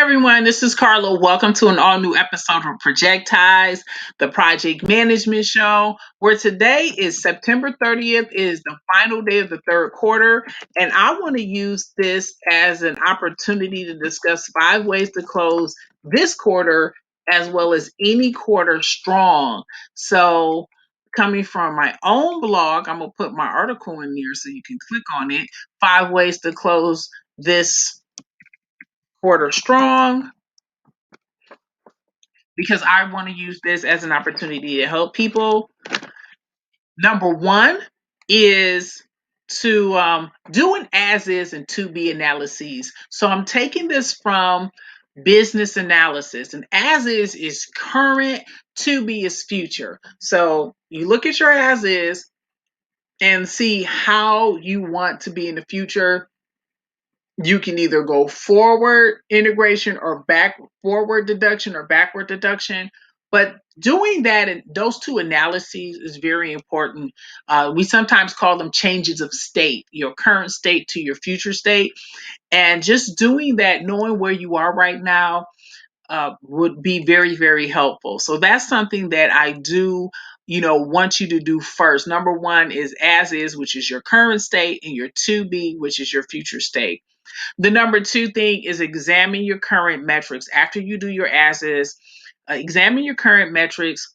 everyone, this is Carla. Welcome to an all new episode of Projectized, the project management show, where today is September 30th, is the final day of the third quarter. And I want to use this as an opportunity to discuss 5 ways to close this quarter as well as any quarter strong. So, coming from my own blog, I'm going to put my article in there so you can click on it. 5 ways to close this quarter strong, because I want to use this as an opportunity to help people. Number one is to do an as is and to be analyses. So I'm taking this from business analysis, and as is current, to be is future. So you look at your as is and see how you want to be in the future. You can either go forward integration or back forward deduction or backward deduction. But doing that and those two analyses is very important. We sometimes call them changes of state, your current state to your future state. And just doing that, knowing where you are right now, would be very, very helpful. So that's something that I do, want you to do first. Number one is as is, which is your current state, and your to be, which is your future state. The number two thing is examine your current metrics. After you do your as is, examine your current metrics.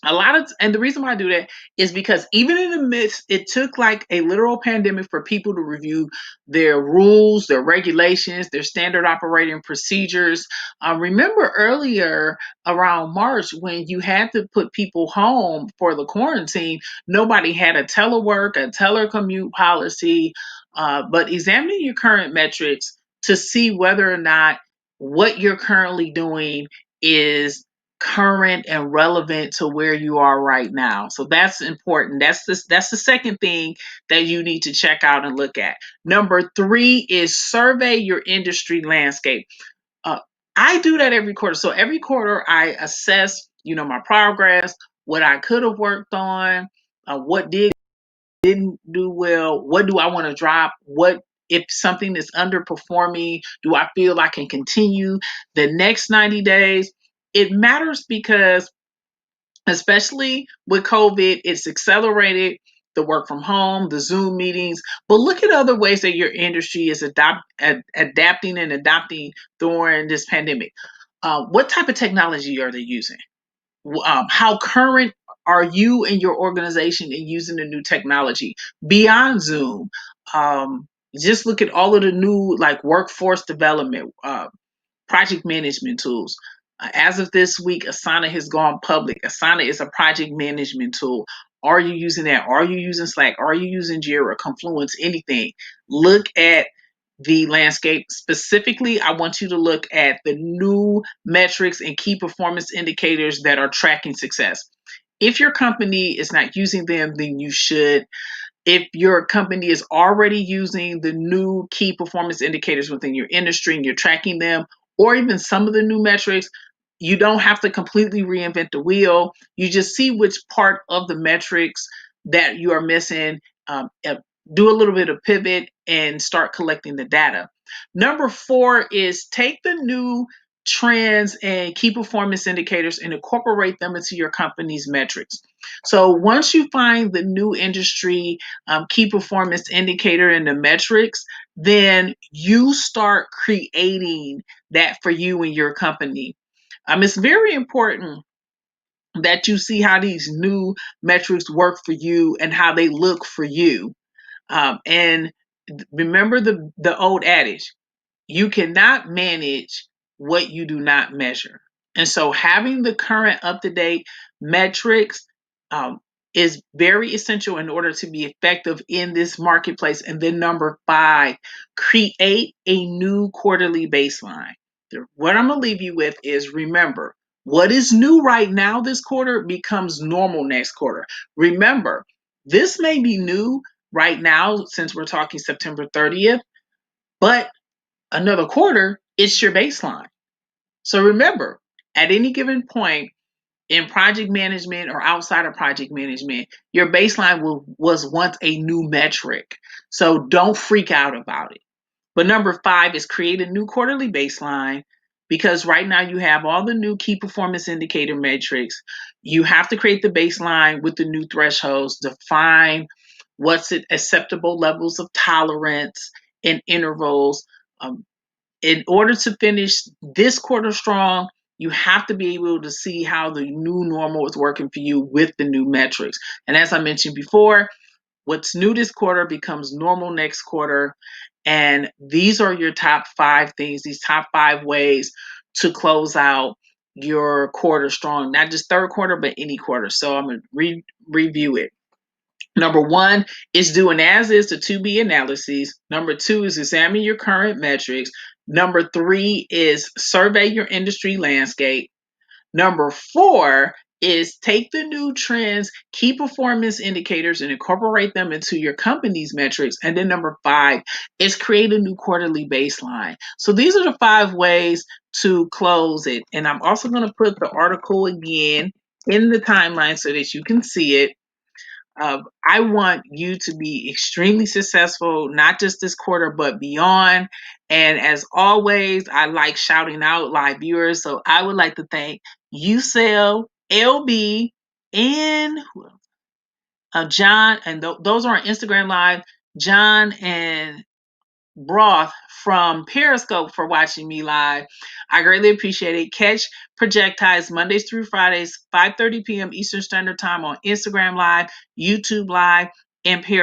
And the reason why I do that is because even in the midst, it took like a literal pandemic for people to review their rules, their regulations, their standard operating procedures. Remember earlier around March when you had to put people home for the quarantine, nobody had a telework, a telecommute policy, but examining your current metrics to see whether or not what you're currently doing is current and relevant to where you are right now. So that's important. That's the second thing that you need to check out and look at. Number three is survey your industry landscape. Uh, I do that every quarter. So every quarter I assess, my progress, what I could have worked on, what didn't do well, what do I want to drop, what if something is underperforming, do I feel I can continue the next 90 days? It matters because, especially with COVID, it's accelerated the work from home, the Zoom meetings, but look at other ways that your industry is adapting and adopting during this pandemic. What type of technology are they using? How current are you and your organization in using the new technology beyond Zoom? Just look at all of the new like workforce development, project management tools. As of this week, Asana has gone public. Asana is a project management tool. Are you using that? Are you using Slack? Are you using Jira, Confluence, anything? Look at the landscape. Specifically, I want you to look at the new metrics and key performance indicators that are tracking success. If your company is not using them, then you should. If your company is already using the new key performance indicators within your industry and you're tracking them, or even some of the new metrics, you don't have to completely reinvent the wheel. You just see which part of the metrics that you are missing, do a little bit of pivot and start collecting the data. Number four is take the new trends and key performance indicators and incorporate them into your company's metrics. So once you find the new industry key performance indicator and the metrics, then you start creating that for you and your company. It's very important that you see how these new metrics work for you and how they look for you. And remember the old adage, you cannot manage what you do not measure. And so having the current up-to-date metrics um, is very essential in order to be effective in this marketplace. And then number five, create a new quarterly baseline. What I'm going to leave you with is, remember, what is new right now this quarter becomes normal next quarter. Remember, this may be new right now since we're talking September 30th, but another quarter, it's your baseline. So remember, at any given point in project management or outside of project management, your baseline was once a new metric. So don't freak out about it. But number 5 is create a new quarterly baseline, because right now you have all the new key performance indicator metrics. You have to create the baseline with the new thresholds, define what's it acceptable levels of tolerance and intervals. Um, in order to finish this quarter strong, you have to be able to see how the new normal is working for you with the new metrics. And as I mentioned before, what's new this quarter becomes normal next quarter. And these are your top 5 things, these top 5 ways to close out your quarter strong, not just third quarter, but any quarter. So I'm going to review it. Number 1 is do an as is to be analyses. Number 2 is examine your current metrics. Number 3 is survey your industry landscape. Number 4 is take the new trends, key performance indicators, and incorporate them into your company's metrics. And then number 5 is create a new quarterly baseline. So these are the 5 ways to close it. And I'm also going to put the article again in the timeline so that you can see it. I want you to be extremely successful, not just this quarter, but beyond. And as always, I like shouting out live viewers. So I would like to thank UCell, LB, and John. And those are on Instagram Live. John and Broth from Periscope for watching me live. I greatly appreciate it. Catch Projectized Mondays through Fridays, 5:30 p.m. Eastern Standard Time on Instagram Live, YouTube Live, and Periscope.